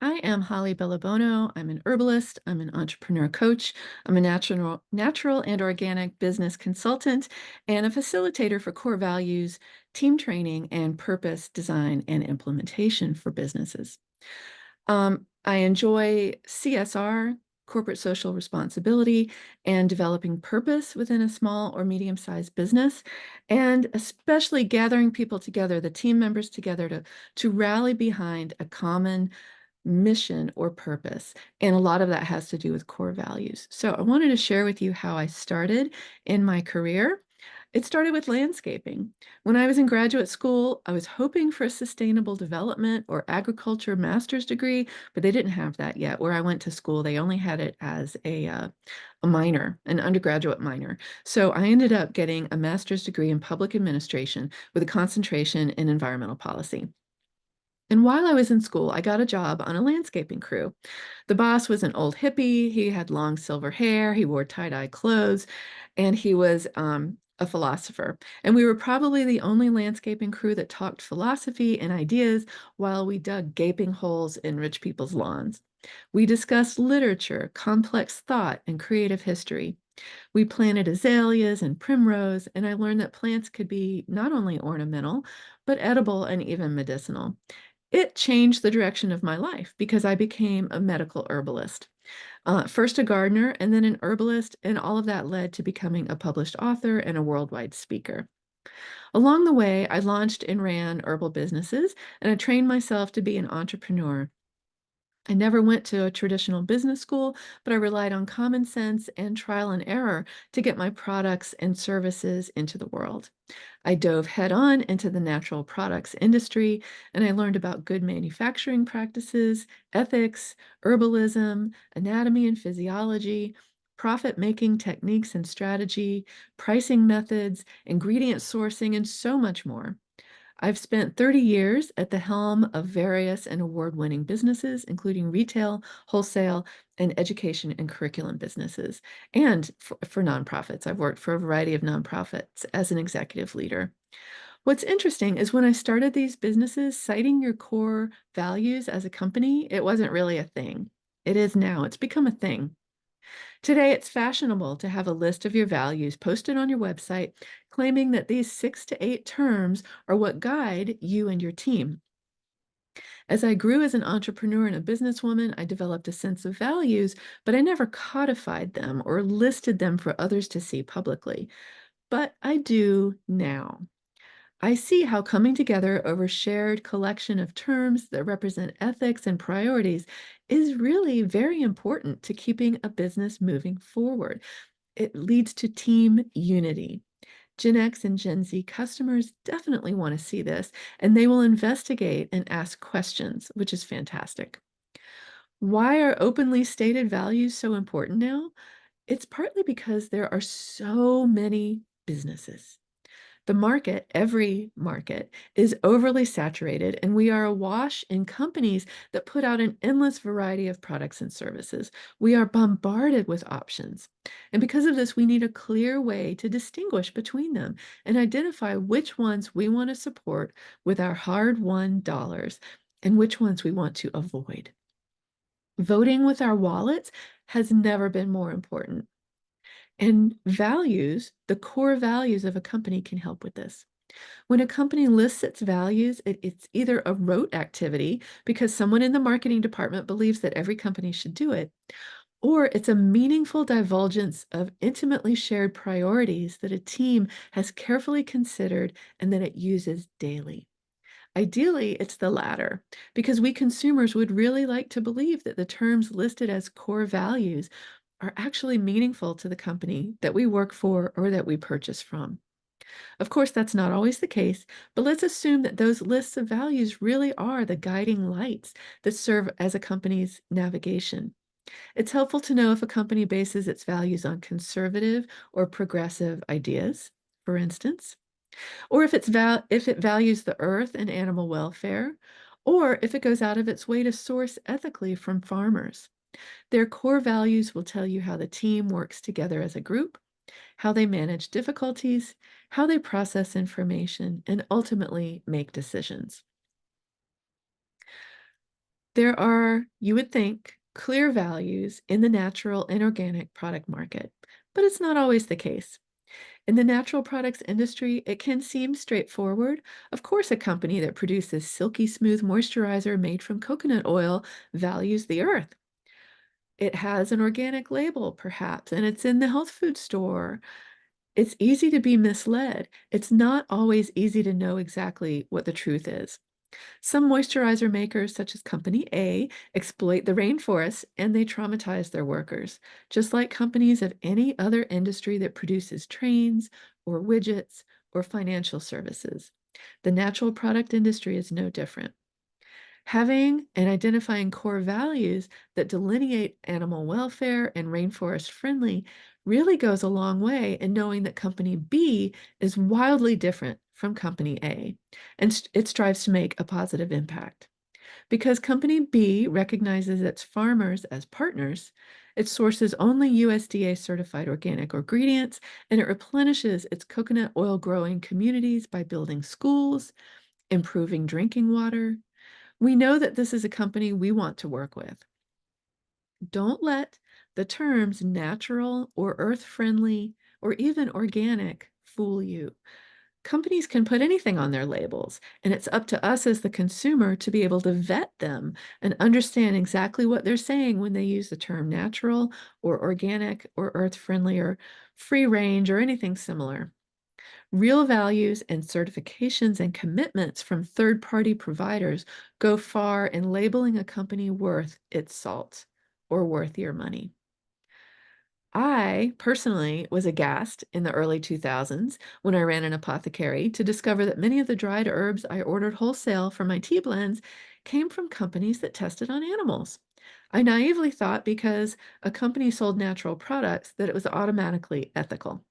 I am Holly Bellabono. I'm an herbalist. I'm an entrepreneur coach. I'm a natural and organic business consultant and a facilitator for core values, team training, and purpose design and implementation for businesses. I enjoy CSR, corporate social responsibility, and developing purpose within a small or medium-sized business, and especially gathering people together, the team members together to rally behind a common mission or purpose. And a lot of that has to do with core values. So I wanted to share with you how I started in my career. It started with landscaping. When I was in graduate school, I was hoping for a sustainable development or agriculture master's degree, but they didn't have that yet. Where I went to school, they only had it as a minor, an undergraduate minor. So I ended up getting a master's degree in public administration with a concentration in environmental policy. And while I was in school, I got a job on a landscaping crew. The boss was an old hippie. He had long silver hair. He wore tie-dye clothes, and he was a philosopher. And we were probably the only landscaping crew that talked philosophy and ideas while we dug gaping holes in rich people's lawns. We discussed literature, complex thought, and creative history. We planted azaleas and primrose, and I learned that plants could be not only ornamental, but edible and even medicinal. It changed the direction of my life because I became a medical herbalist. First a gardener and then an herbalist, and all of that led to becoming a published author and a worldwide speaker. Along the way, I launched and ran herbal businesses, and I trained myself to be an entrepreneur. I never went to a traditional business school, but I relied on common sense and trial and error to get my products and services into the world. I dove head-on into the natural products industry, and I learned about good manufacturing practices, ethics, herbalism, anatomy and physiology, profit-making techniques and strategy, pricing methods, ingredient sourcing, and so much more. I've spent 30 years at the helm of various and award-winning businesses, including retail, wholesale, and education and curriculum businesses, and for nonprofits. I've worked for a variety of nonprofits as an executive leader. What's interesting is when I started these businesses, citing your core values as a company, it wasn't really a thing. It is now. It's become a thing. Today, it's fashionable to have a list of your values posted on your website, claiming that these 6 to 8 terms are what guide you and your team. As I grew as an entrepreneur and a businesswoman, I developed a sense of values, but I never codified them or listed them for others to see publicly. But I do now. I see how coming together over shared collection of terms that represent ethics and priorities is really very important to keeping a business moving forward. It leads to team unity. Gen X and Gen Z customers definitely want to see this, and they will investigate and ask questions, which is fantastic. Why are openly stated values so important now? It's partly because there are so many businesses. The market, every market, is overly saturated, and we are awash in companies that put out an endless variety of products and services. We are bombarded with options. And because of this, we need a clear way to distinguish between them and identify which ones we want to support with our hard-won dollars and which ones we want to avoid. Voting with our wallets has never been more important. And values, the core values of a company can help with this. When a company lists its values, it's either a rote activity because someone in the marketing department believes that every company should do it, or it's a meaningful divulgence of intimately shared priorities that a team has carefully considered and that it uses daily. Ideally, it's the latter, because we consumers would really like to believe that the terms listed as core values are actually meaningful to the company that we work for or that we purchase from. Of course, that's not always the case, but let's assume that those lists of values really are the guiding lights that serve as a company's navigation. It's helpful to know if a company bases its values on conservative or progressive ideas, for instance, or if it values the earth and animal welfare, or if it goes out of its way to source ethically from farmers. Their core values will tell you how the team works together as a group, how they manage difficulties, how they process information, and ultimately make decisions. There are, you would think, clear values in the natural and organic product market, but it's not always the case. In the natural products industry, it can seem straightforward. Of course, a company that produces silky smooth moisturizer made from coconut oil values the earth. It has an organic label, perhaps, and it's in the health food store. It's easy to be misled. It's not always easy to know exactly what the truth is. Some moisturizer makers, such as Company A, exploit the rainforests and they traumatize their workers, just like companies of any other industry that produces trains or widgets or financial services. The natural product industry is no different. Having and identifying core values that delineate animal welfare and rainforest friendly really goes a long way in knowing that Company B is wildly different from Company A, and it strives to make a positive impact. Because Company B recognizes its farmers as partners, it sources only USDA certified organic ingredients, and it replenishes its coconut oil growing communities by building schools, improving drinking water. We know that this is a company we want to work with. Don't let the terms natural or earth friendly or even organic fool you. Companies can put anything on their labels, and it's up to us as the consumer to be able to vet them and understand exactly what they're saying when they use the term natural or organic or earth friendly or free range or anything similar. Real values and certifications and commitments from third-party providers go far in labeling a company worth its salt or worth your money. I personally was aghast in the early 2000s when I ran an apothecary to discover that many of the dried herbs I ordered wholesale for my tea blends came from companies that tested on animals. I naively thought because a company sold natural products that it was automatically ethical.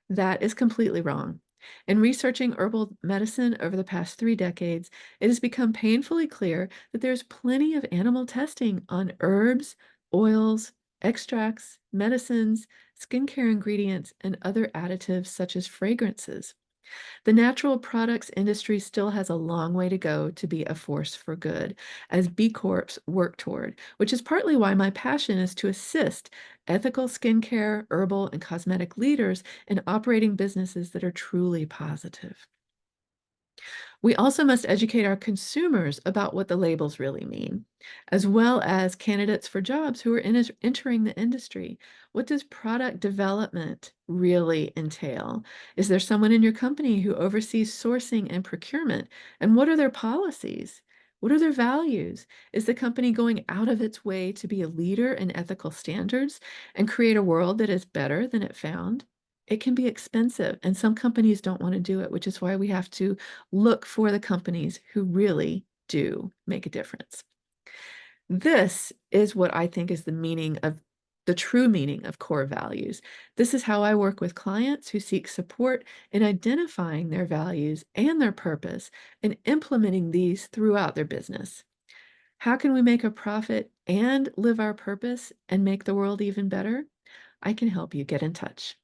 That is completely wrong. In researching herbal medicine over the past 3 decades, it has become painfully clear that there's plenty of animal testing on herbs, oils, extracts, medicines, skincare ingredients, and other additives such as fragrances. The natural products industry still has a long way to go to be a force for good, as B Corps work toward, which is partly why my passion is to assist ethical skincare, herbal, and cosmetic leaders in operating businesses that are truly positive. We also must educate our consumers about what the labels really mean, as well as candidates for jobs who are entering the industry. What does product development really entail? Is there someone in your company who oversees sourcing and procurement? And what are their policies? What are their values? Is the company going out of its way to be a leader in ethical standards and create a world that is better than it found? It can be expensive, and some companies don't want to do it, which is why we have to look for the companies who really do make a difference. This is what I think is the true meaning of core values. This is how I work with clients who seek support in identifying their values and their purpose and implementing these throughout their business. How can we make a profit and live our purpose and make the world even better? I can help you get in touch.